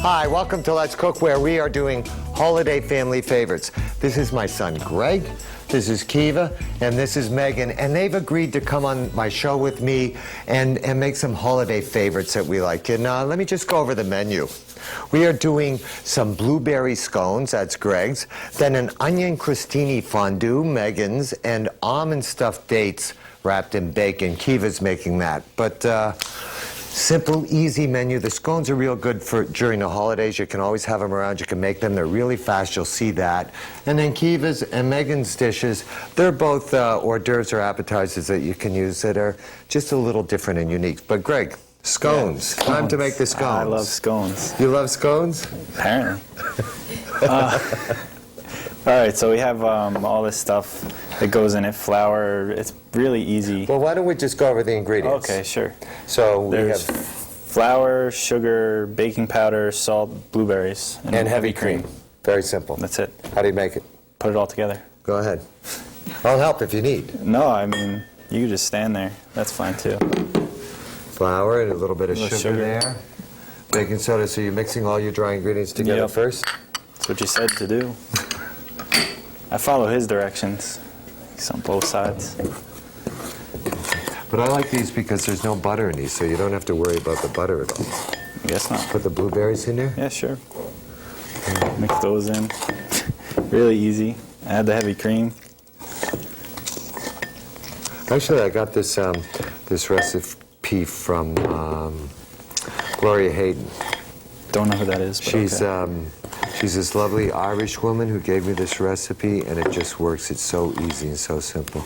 Hi, welcome to Let's Cook, where we are doing holiday family favorites. This is my son, Greg. This is Kiva, and this is Megan, and they've agreed to come on my show with me and make some holiday favorites that we like. And let me just go over the menu. We are doing some blueberry scones, that's Greg's, then an onion crostini fondue, Megan's, and almond stuffed dates wrapped in bacon. Kiva's making that. But simple, easy menu. The scones are real good for during the holidays. You can always have them around. You can make them. They're really fast. You'll see that. And then Kiva's and Megan's dishes, they're both hors d'oeuvres or appetizers that you can use that are just a little different and unique. But Greg, scones. Yeah, Time to make the scones. I love scones. You love scones? Apparently. All right, so we have all this stuff that goes in it. Flour. It's really easy. Well, why don't we just go over the ingredients? Okay, sure. So we There's have flour, sugar, baking powder, salt, blueberries, and heavy cream. Very simple. That's it. How do you make it? Put it all together. Go ahead. I'll help if you need. No, I mean, you can just stand there. That's fine, too. Flour and a little bit of sugar sugar there. Baking soda, so you're mixing all your dry ingredients together Yep. first? That's what you said to do. I follow his directions. He's on both sides. But I like these because there's no butter in these, so you don't have to worry about the butter at all. I guess not. Put the blueberries in there? Yeah, sure. Mix those in. Really easy. Add the heavy cream. Actually, I got this this recipe from Gloria Hayden. Don't know who that is, but She's okay. She's this lovely Irish woman who gave me this recipe, and it just works. It's so easy and so simple.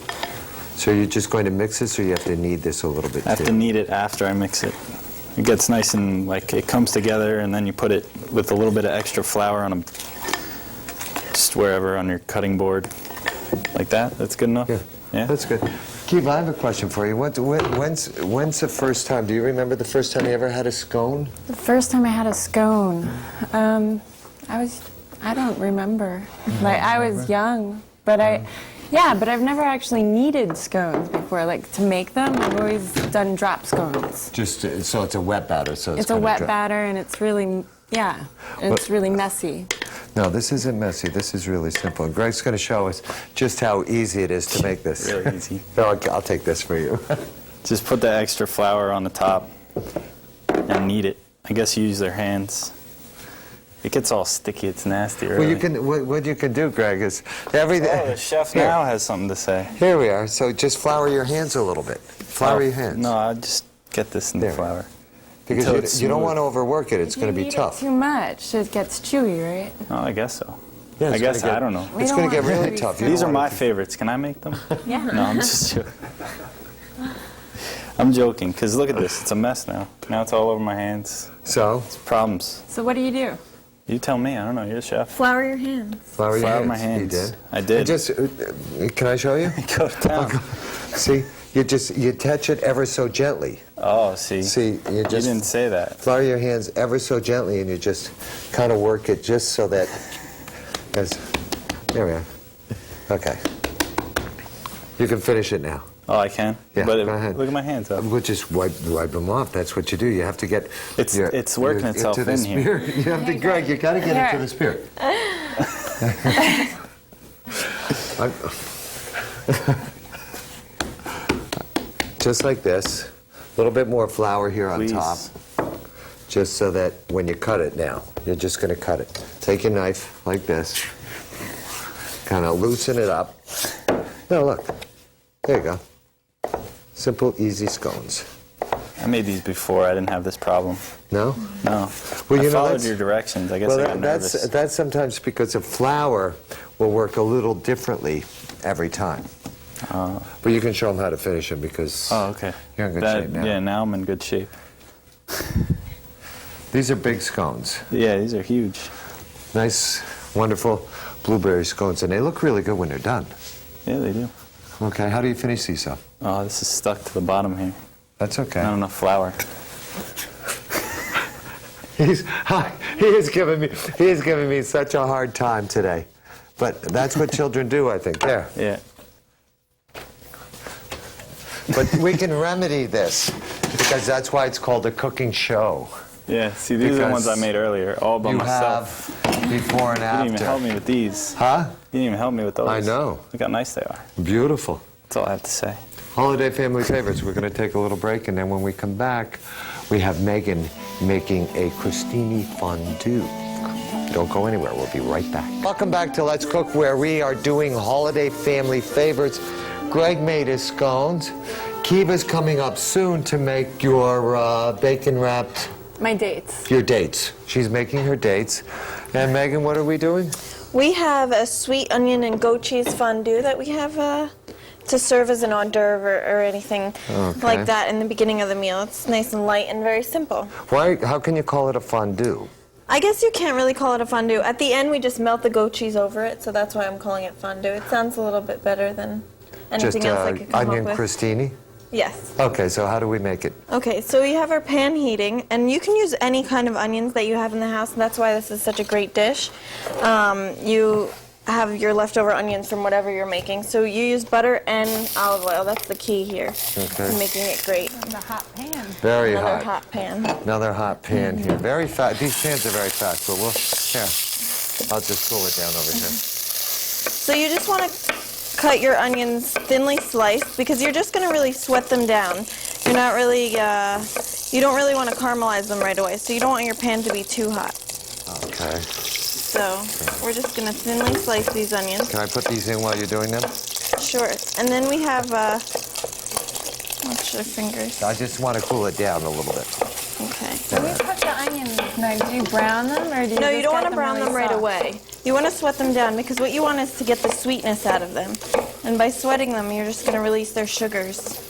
So you're just going to mix this, or you have to knead this a little bit I have too? to knead it after I mix it. It gets nice and like it comes together, and then you put it with a little bit of extra flour on just wherever on your cutting board, like that. That's good enough. Yeah, that's good. Kiva, I have a question for you. When's the first time? Do you remember the first time you ever had a scone? The first time I had a scone, I don't remember. Like I was young, but but I've never actually kneaded scones before. Like to make them, I've always done drop scones. Just so it's a wet batter, so It's a wet batter, and it's really it's really messy. No, this isn't messy. This is really simple. And Greg's going to show us just how easy it is to make this. Really easy. No, I'll take this for you. Just put the extra flour on the top and knead it. I guess you use their hands. It gets all sticky. It's nasty, really. Well, you can. What you can do, Greg, is everything. Oh, the chef now has something to say. Here we are. So just flour your hands a little bit. Flour your hands. No, I'll just get this in the flour. Because you don't want to overwork it. It's going to be tough. Too much, it gets chewy, right? Oh, I guess so. Yeah, I guess I don't know. It's going to get really tough. These are my favorites. Can I make them? Yeah. No, I'm just joking. I'm joking, because look at this. It's a mess now. Now it's all over my hands. So? It's problems. So what do you do? You tell me. I don't know. You're the chef. Flour your hands. Flour your hands. my hands. You did? I did. Just, can I show you? Go to town. See, you touch it ever so gently. Oh, see. See, you didn't say that. Flour your hands ever so gently, and you just kind of work it just so that. There we are. Okay. You can finish it now. Oh, I can? Yeah, But go ahead. look at my hands up. We'll just wipe them off. That's what you do. You have to get. It's working itself into the in here. spirit. You have to, Greg. You got to get into the spirit. Just like this. A little bit more flour here on top. Just so that when you cut it now, you're just going to cut it. Take your knife like this. Kind of loosen it up. No, look. There you go. Simple, easy scones. I made these before. I didn't have this problem. No? No. Well, I followed your directions. I guess I got nervous. That's sometimes because the flour will work a little differently every time. But you can show them how to finish them because you're in good shape now. Yeah, now I'm in good shape. These are big scones. Yeah, these are huge. Nice, wonderful blueberry scones, and they look really good when they're done. Yeah, they do. Okay, how do you finish these up? Oh, this is stuck to the bottom here. That's okay. Not enough flour. He is giving me such a hard time today. But that's what children do, I think. There. Yeah. But we can remedy this because that's why it's called a cooking show. Yeah, see, these are the ones I made earlier, all by You myself. have before and You after. didn't even help me with these. Huh? You didn't even help me with those. I know. Look how nice they are. Beautiful. That's all I have to say. Holiday family favorites. We're going to take a little break, and then when we come back, we have Megan making a crostini fondue. Don't go anywhere. We'll be right back. Welcome back to Let's Cook, where we are doing holiday family favorites. Greg made his scones. Kiva's coming up soon to make your bacon-wrapped... My dates. Your dates. She's making her dates. And Megan, what are we doing? We have a sweet onion and goat cheese fondue that we have to serve as an hors d'oeuvre or anything like that in the beginning of the meal. It's nice and light and very simple. Why? How can you call it a fondue? I guess you can't really call it a fondue. At the end, we just melt the goat cheese over it, so that's why I'm calling it fondue. It sounds a little bit better than anything Just else I could come onion up with. crostini? Yes. Okay, so how do we make it? Okay, so we have our pan heating, and you can use any kind of onions that you have in the house, and that's why this is such a great dish. You have your leftover onions from whatever you're making, so you use butter and olive oil. That's the key here to making it great. The hot pan. Very Another hot. hot pan. Another hot pan here. Very fast. These pans are very fast, but here. I'll just cool it down over here. So you just want to cut your onions thinly sliced because you're just going to really sweat them down. You're not really, you don't really want to caramelize them right away, so you don't want your pan to be too hot. Okay. So we're just going to thinly slice these onions. Can I put these in while you're doing them? Sure. And then we have, watch your fingers. I just want to cool it down a little bit. Okay. When you cut the onions, Meg, do you brown them or do you No, you just don't get want to brown really them right soft? away. You want to sweat them down because what you want is to get the sweetness out of them. And by sweating them, you're just going to release their sugars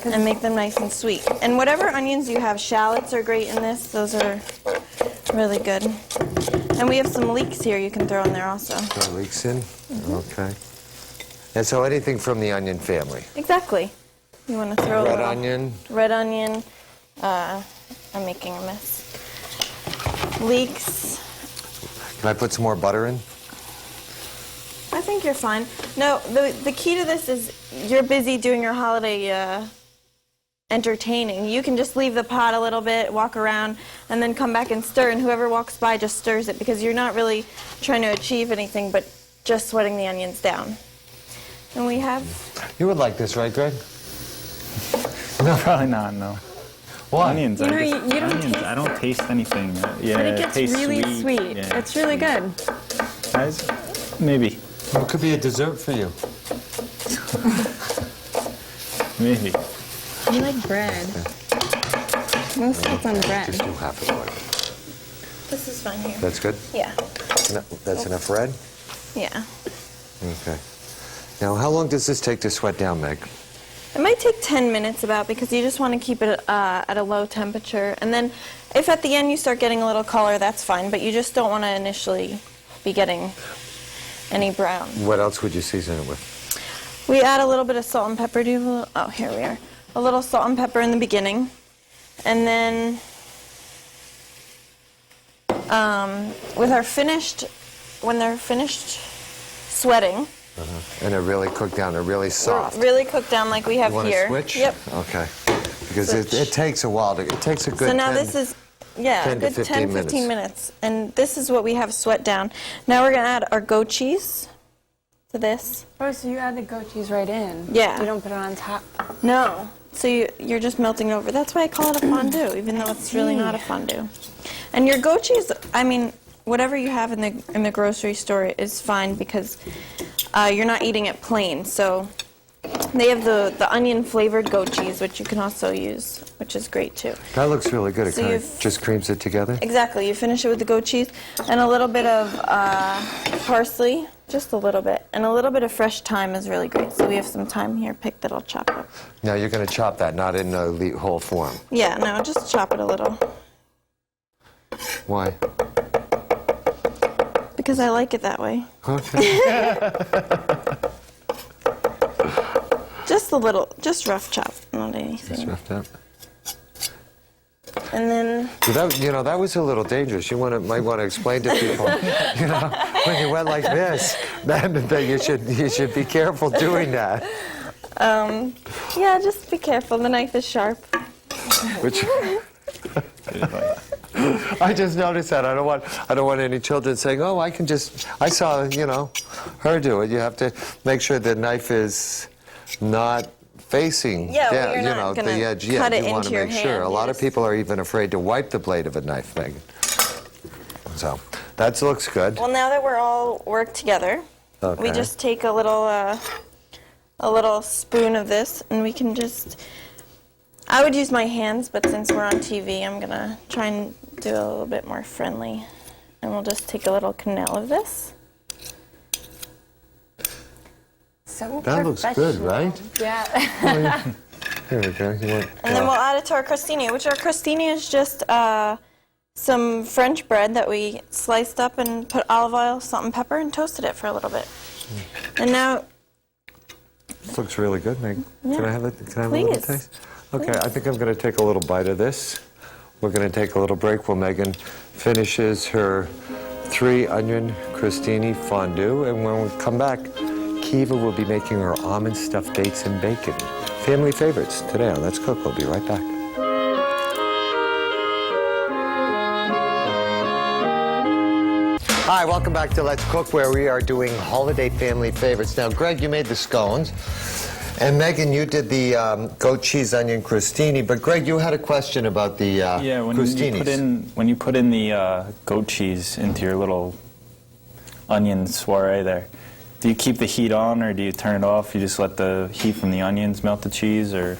and make them nice and sweet. And whatever onions you have, shallots are great in this. Those are really good. And we have some leeks here you can throw in there also. Throw leeks in? Okay. And so anything from the onion family? Exactly. You want to throw a Red little onion? red onion. I'm making a mess. Leeks. Can I put some more butter in? I think you're fine. No, the key to this is you're busy doing your holiday entertaining. You can just leave the pot a little bit, walk around, and then come back and stir, and whoever walks by just stirs it because you're not really trying to achieve anything but just sweating the onions down. And we have... You would like this, right, Greg? No, probably not, no. Why? Onions, You know, I, you don't onions, taste- I don't taste anything. Yeah, But it gets tastes really sweet. Yeah, It's really good. Guys, maybe, Well, it could be a dessert for you. maybe. You like bread. Most of it's on bread. Just do half of it. This is fine here. That's good? Yeah. No, that's enough red? Yeah. Okay. Now, how long does this take to sweat down, Meg? It might take 10 minutes about because you just want to keep it at a low temperature. And then if at the end you start getting a little color, that's fine. But you just don't want to initially be getting any brown. What else would you season it with? We add a little bit of salt and pepper. Oh, here we are. A little salt and pepper in the beginning. And then with our when they're finished sweating, And they're really cooked down, they're really soft. really cooked down like we have You want here. to switch? Yep. Okay. Because it Switch. takes a while. It takes a good So now 10 this is, yeah, 10 to good 15 10, 15 minutes. And this is what we have sweat down. Now we're going to add our goat cheese to this. Oh, so you add the goat cheese right in? Yeah. You don't put it on top? No. So you're just melting over. That's why I call it a fondue, even though it's really not a fondue. And your goat cheese, I mean, whatever you have in the grocery store is fine because you're not eating it plain. So they have the onion flavored goat cheese, which you can also use, which is great too. That looks really good. It So kind of you've- just creams it together. Exactly. You finish it with the goat cheese and a little bit of parsley, just a little bit, and a little bit of fresh thyme is really great. So we have some thyme here picked that I'll chop up. Now you're going to chop that, not in a whole form. Yeah, no, just chop it a little Why? because I like it that way. Okay. Just a little, just rough chop, not anything. It's roughed up. And then So that was a little dangerous. You might want to explain to people, when you went like this, that you should be careful doing that. yeah, just be careful. The knife is sharp. Which, I just noticed that. I don't want any children saying, "Oh, I saw, her do it." You have to make sure the knife is not facing you're not the gonna edge. cut it You want into to your make sure. hand. A lot of people are even afraid to wipe the blade of a knife, Megan. So that looks good. Well, now that we're all worked together, we Okay. just take a little spoon of this, and we can just. I would use my hands, but since we're on TV, I'm gonna try and do it a little bit more friendly, and we'll just take a little canal of this. So That looks good, professional. right? Yeah. Here we go. And then we'll add it to our crostini, which our crostini is just some French bread that we sliced up and put olive oil, salt, and pepper, and toasted it for a little bit. And now, This looks really good, Megan. Yeah. Can I have a little Please. taste? Okay, I think I'm going to take a little bite of this. We're going to take a little break while Megan finishes her 3-onion crostini fondue, and when we come back, Kiva will be making her almond stuffed dates and bacon. Family favorites today on Let's Cook. We'll be right back. Hi, welcome back to Let's Cook, where we are doing holiday family favorites. Now, Greg, you made the scones, and Megan, you did the goat cheese onion crostini. But Greg, you had a question about the crostinis. when you put in the goat cheese into your little onion soiree there, do you keep the heat on or do you turn it off? You just let the heat from the onions melt the cheese, or?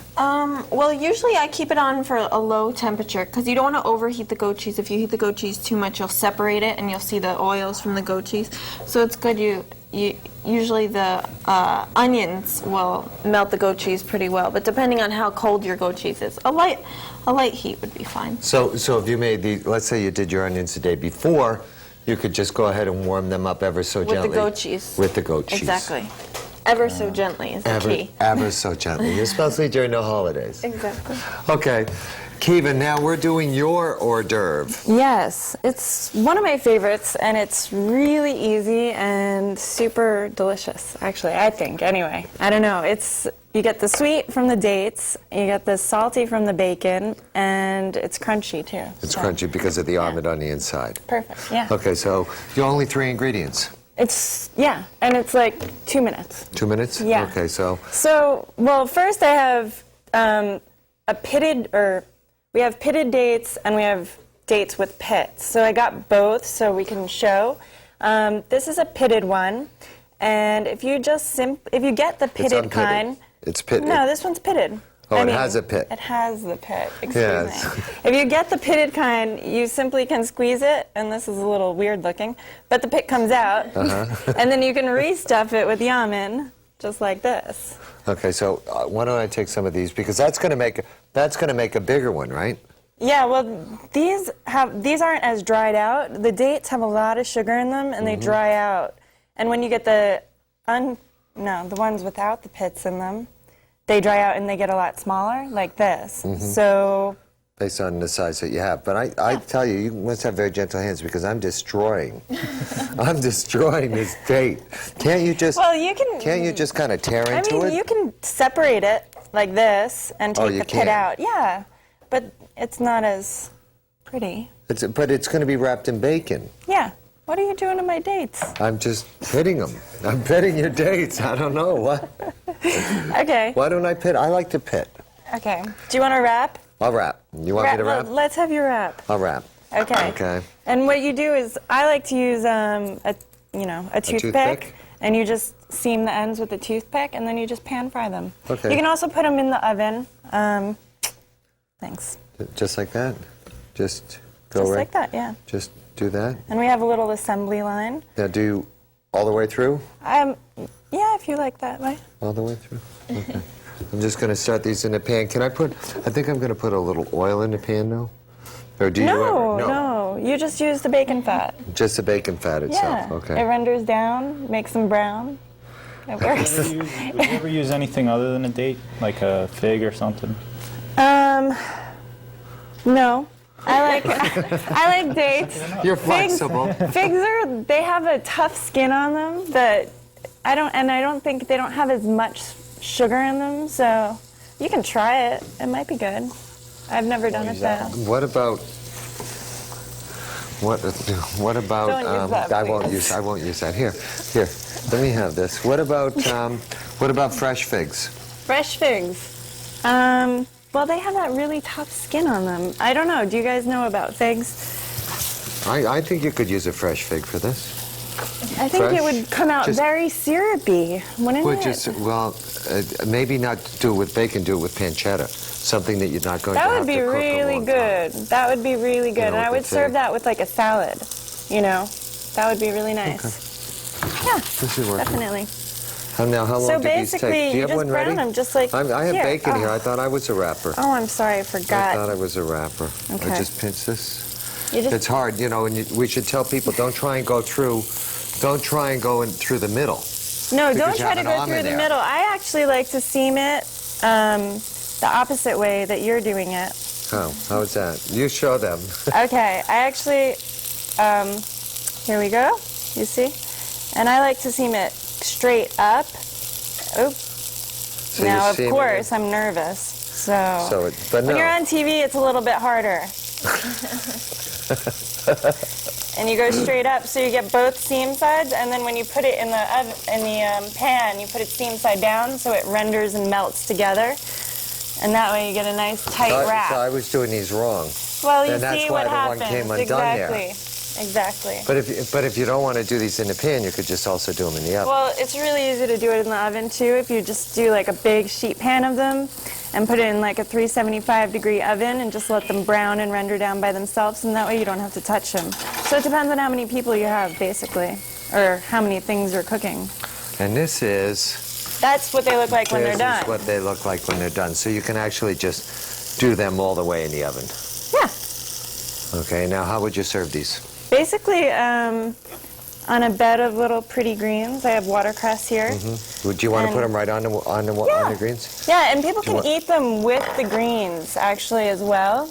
well, usually I keep it on for a low temperature because you don't want to overheat the goat cheese. If you heat the goat cheese too much, you'll separate it and you'll see the oils from the goat cheese. So it's good usually the onions will melt the goat cheese pretty well, but depending on how cold your goat cheese is, a light heat would be fine. So if you made let's say you did your onions the day before, you could just go ahead and warm them up ever so gently. With the goat cheese. With the goat cheese. Exactly. Ever so gently is the key. Ever so gently, especially during the holidays. Exactly. Okay, Kiva, now we're doing your hors d'oeuvre. Yes, it's one of my favorites, and it's really easy and super delicious, actually, I think. Anyway, I don't know. You get the sweet from the dates, you get the salty from the bacon, and it's crunchy, too. It's crunchy because of the almond on the inside. Perfect, yeah. Okay, so you're only 3 ingredients. And it's like 2 minutes. 2 minutes? Yeah. Okay, so Well, first I have we have pitted dates and we have dates with pits. So I got both so we can show. This is a pitted one, and if you get the pitted unpitted. kind. It's pitted. No, this one's pitted. Oh, it has a pit. It has the pit. Excuse Yes. me. If you get the pitted kind, you simply can squeeze it, and this is a little weird looking, but the pit comes out, and then you can restuff it with almond, just like this. Okay, so why don't I take some of these, because that's going to make a bigger one, right? Yeah, well, these aren't as dried out. The dates have a lot of sugar in them, and they dry out. And when you get the ones without the pits in them, they dry out and they get a lot smaller, like this. So Based on the size that you have. But I tell you, you must have very gentle hands, because I'm destroying this date. Can't you just kind of tear into it? You can separate it like this and take the pit out. Yeah, but it's not as pretty. But it's going to be wrapped in bacon. Yeah. What are you doing to my dates? I'm just pitting them. I'm pitting your dates. I don't know. What? Okay. Why don't I pit? I like to pit. Okay. Do you want to wrap? I'll wrap. You want me to wrap? Let's have you wrap. I'll wrap. Okay. Okay. And what you do is, I like to use a toothpick, and you just seam the ends with the toothpick, and then you just pan fry them. Okay. You can also put them in the oven. Thanks. Just like that? Just go Just right? like that, yeah. Just do that? And we have a little assembly line. Now do all the way through? Yeah, if you like that way. All the way through? Okay. I'm just going to start these in a pan. I think I'm going to put a little oil in the pan now? Or do you ever? No. You just use the bacon fat. Just the bacon fat itself? Yeah. Okay. It renders down, makes them brown. It works. Would you ever use anything other than a date, like a fig or something? No. I like dates. You're flexible. Figs they have a tough skin on them that I don't think they don't have as much sugar in them, so you can try it. It might be good. I've never done it though. What about What about? Don't use that, I won't please. use. I won't use that. Here. Let me have this. What about fresh figs? Fresh figs. Well, they have that really tough skin on them. I don't know. Do you guys know about figs? I think you could use a fresh fig for this. I think Fresh? it would come out Just- very syrupy, wouldn't it? Maybe not do it with bacon. Do it with pancetta. Something that you're not going That to have would be to cook a really long good. time. That would be really good. know, And I with would the serve fig. that with like a salad, you know? That would be really nice. Yeah, This is working. definitely. Now, how long So do these take? basically, Do you you have just one brown ready? them just like I have here. bacon here. Oh. I thought I was a wrapper. Oh, I'm sorry, I I forgot. thought I was a wrapper. I Okay. just pinch this. You just- It's hard, you know, and we should tell people don't try and go through the middle. No, because don't you try have to an go almond through the there. middle. I actually like to seam it the opposite way that you're doing it. How is that? You show them. Okay, I actually, here we go, you see? And I like to seam it straight up. Oops. So Now, you of seam it course, I'm nervous, so but when no. you're on TV, it's a little bit harder. And you go straight up, so you get both seam sides, and then when you put it in the pan, you put it seam side down, so it renders and melts together. And that way you get a nice tight wrap. So I was doing these wrong. Well, you and that's see why what the one happens. came undone there. Exactly. But if you don't want to do these in the pan, you could just also do them in the oven. Well, it's really easy to do it in the oven too. If you just do like a big sheet pan of them and put it in like a 375-degree oven and just let them brown and render down by themselves, and that way you don't have to touch them. So it depends on how many people you have, basically, or how many things you're cooking. And this is That's what they look like when they're this done. is what they look like when they're done. So you can actually just do them all the way in the oven. Yeah. Okay. Now, how would you serve these? Basically, on a bed of little pretty greens, I have watercress here. Would you want to And- put them right on the greens? Yeah, and people Do you can eat them with the greens actually as well,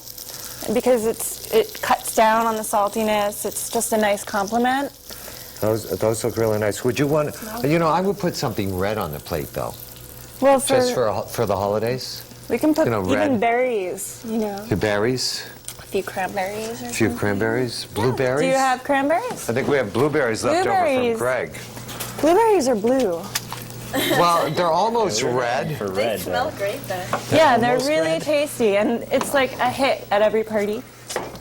because it cuts down on the saltiness. It's just a nice complement. Those look really nice. Would you want? You know, I would put something red on the plate though, Well, just for the holidays. we can put you know, even red. berries. You know, The berries, a few cranberries or a few something. cranberries, blueberries. Do you have cranberries? I think we have blueberries left over from Blueberries. Greg. Blueberries are blue. Well, they're almost red. For red. great though. Yeah, they're almost really red. tasty, and it's like a hit at every party.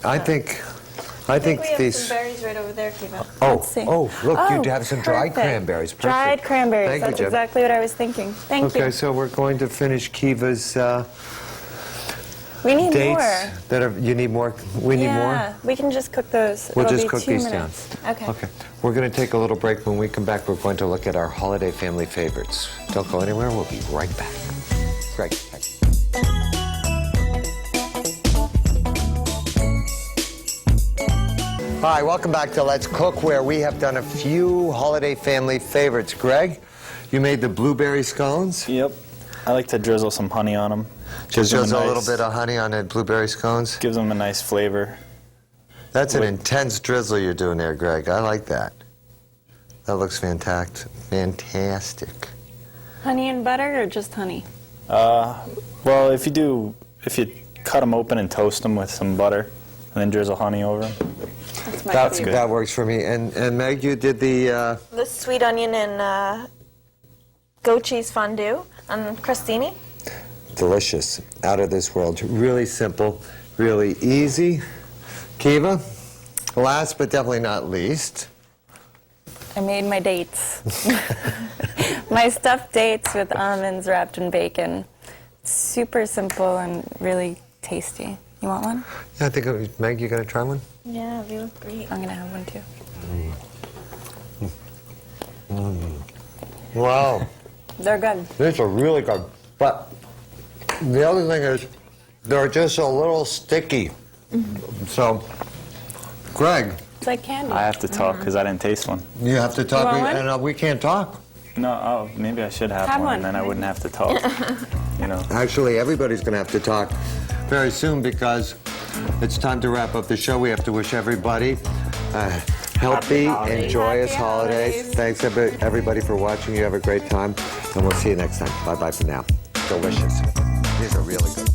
I think we have these. some berries right over there, Kiva. Let's see. Oh, look, Oh, you have some dried perfect. cranberries. Perfect. Dried cranberries. Thank you, That's Jim. exactly what I was thinking. Thank Okay, you. so we're going to finish Kiva's We need dates. more. That are. You need more. We need more. Yeah, we can just cook those. We'll It'll just be cook 2 these minutes. Okay. Okay. We're going to take a little break. When we come back, we're going to look at our holiday family favorites. Don't go anywhere. We'll be right back. Greg. Thanks. Hi, welcome back to Let's Cook, where we have done a few holiday family favorites. Greg, you made the blueberry scones. Yep. I like to drizzle some honey on them. Just a little bit of honey on the blueberry scones. Gives them a nice flavor. That's an intense drizzle you're doing there, Greg. I like that. That looks fantastic. Honey and butter or just honey? Well, if you cut them open and toast them with some butter, and then drizzle honey over them. That's my That's favorite. that works for me. And Meg, you did the. The sweet onion and goat cheese fondue and crostini. Delicious, out of this world. Really simple, really easy. Kiva, last but definitely not least. I made my dates. My stuffed dates with almonds wrapped in bacon. Super simple and really tasty. You want one? Yeah, I think, Meg, you going to try one? Yeah, they look great. I'm going to have one too. Wow, They're good. these are really good. But the other thing is, they're just a little sticky. So, Greg, It's like candy. I have to talk because I didn't taste one. you have to talk, You want one? and we can't talk. No, maybe I should have Have one, one. and then I wouldn't have to talk. You know. Actually, everybody's going to have to talk very soon because it's time to wrap up the show. We have to wish everybody healthy and joyous Happy holidays. holidays. Thanks, everybody, for watching. You have a great time, and we'll see you next time. Bye-bye for now. Delicious. These are really good.